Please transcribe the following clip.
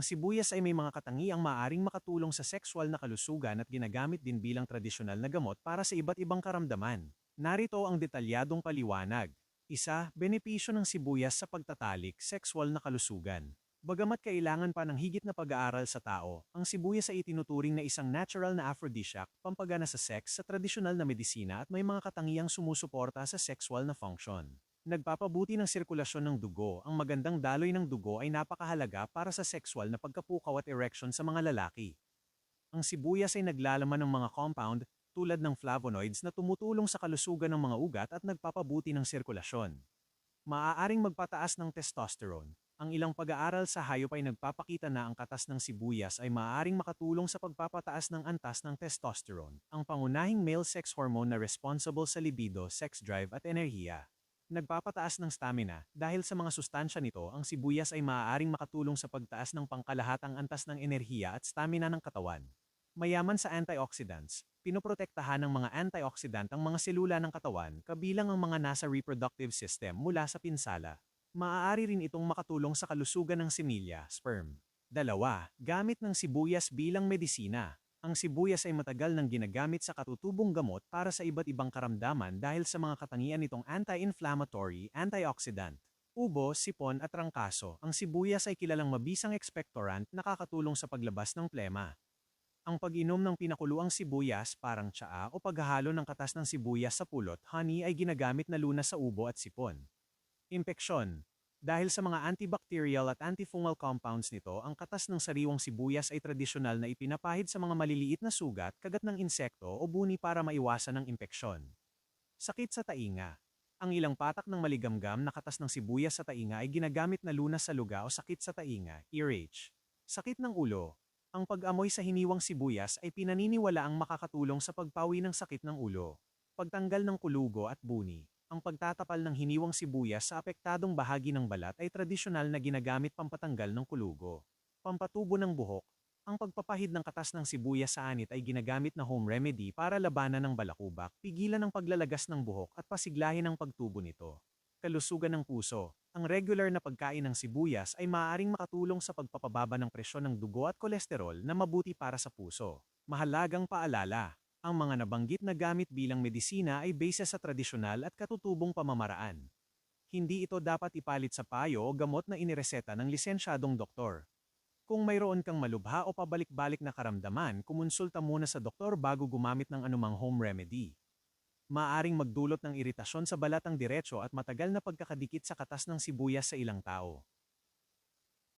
Ang sibuyas ay may mga katangiang maaaring makatulong sa sexual na kalusugan at ginagamit din bilang tradisyonal na gamot para sa iba't ibang karamdaman. Narito ang detalyadong paliwanag. Isa, benepisyo ng sibuyas sa pagtatalik, sexual na kalusugan. Bagamat kailangan pa ng higit na pag-aaral sa tao, ang sibuyas ay itinuturing na isang natural na aphrodisiac, pampagana sa sex sa tradisyonal na medisina at may mga katangiang sumusuporta sa sexual na function. Nagpapabuti ng sirkulasyon ng dugo, ang magandang daloy ng dugo ay napakahalaga para sa sexual na pagkapukaw at erection sa mga lalaki. Ang sibuyas ay naglalaman ng mga compound, tulad ng flavonoids na tumutulong sa kalusugan ng mga ugat at nagpapabuti ng sirkulasyon. Maaaring magpataas ng testosterone. Ang ilang pag-aaral sa hayop ay nagpapakita na ang katas ng sibuyas ay maaaring makatulong sa pagpapataas ng antas ng testosterone, ang pangunahing male sex hormone na responsible sa libido, sex drive at enerhiya. Nagpapataas ng stamina. Dahil sa mga sustansya nito, ang sibuyas ay maaaring makatulong sa pagtaas ng pangkalahatang antas ng enerhiya at stamina ng katawan. Mayaman sa antioxidants. Pinoprotektahan ng mga antioxidant ang mga selula ng katawan, kabilang ang mga nasa reproductive system mula sa pinsala. Maaari rin itong makatulong sa kalusugan ng similya, sperm. Dalawa, gamit ng sibuyas bilang medisina. Ang sibuyas ay matagal nang ginagamit sa katutubong gamot para sa iba't ibang karamdaman dahil sa mga katangian nitong anti-inflammatory, antioxidant. Ubo, sipon at trangkaso, ang sibuyas ay kilalang mabisang expectorant, nakakatulong sa paglabas ng plema. Ang pag-inom ng pinakuluang sibuyas parang tsaa o paghahalo ng katas ng sibuyas sa pulot, honey ay ginagamit na lunas sa ubo at sipon. Impeksyon. Dahil sa mga antibacterial at antifungal compounds nito, ang katas ng sariwang sibuyas ay tradisyonal na ipinapahid sa mga maliliit na sugat, kagat ng insekto o buni para maiwasan ang impeksyon. Sakit sa tainga. Ang ilang patak ng maligamgam na katas ng sibuyas sa tainga ay ginagamit na lunas sa luga o sakit sa tainga, earache. Sakit ng ulo. Ang pag-amoy sa hiniwang sibuyas ay pinaniniwalaang makakatulong sa pagpawi ng sakit ng ulo. Pagtanggal ng kulugo at buni. Ang pagtatapal ng hiniwang sibuyas sa apektadong bahagi ng balat ay tradisyonal na ginagamit pampatanggal ng kulugo. Pampatubo ng buhok. Ang pagpapahid ng katas ng sibuyas sa anit ay ginagamit na home remedy para labanan ng balakubak, pigilan ang paglalagas ng buhok at pasiglahin ang pagtubo nito. Kalusugan ng puso. Ang regular na pagkain ng sibuyas ay maaaring makatulong sa pagpapababa ng presyon ng dugo at kolesterol na mabuti para sa puso. Mahalagang paalala. Ang mga nabanggit na gamit bilang medisina ay base sa tradisyonal at katutubong pamamaraan. Hindi ito dapat ipalit sa payo o gamot na inireseta ng lisensyadong doktor. Kung mayroon kang malubha o pabalik-balik na karamdaman, kumonsulta muna sa doktor bago gumamit ng anumang home remedy. Maaring magdulot ng iritasyon sa balat ang diretso at matagal na pagkakadikit sa katas ng sibuyas sa ilang tao.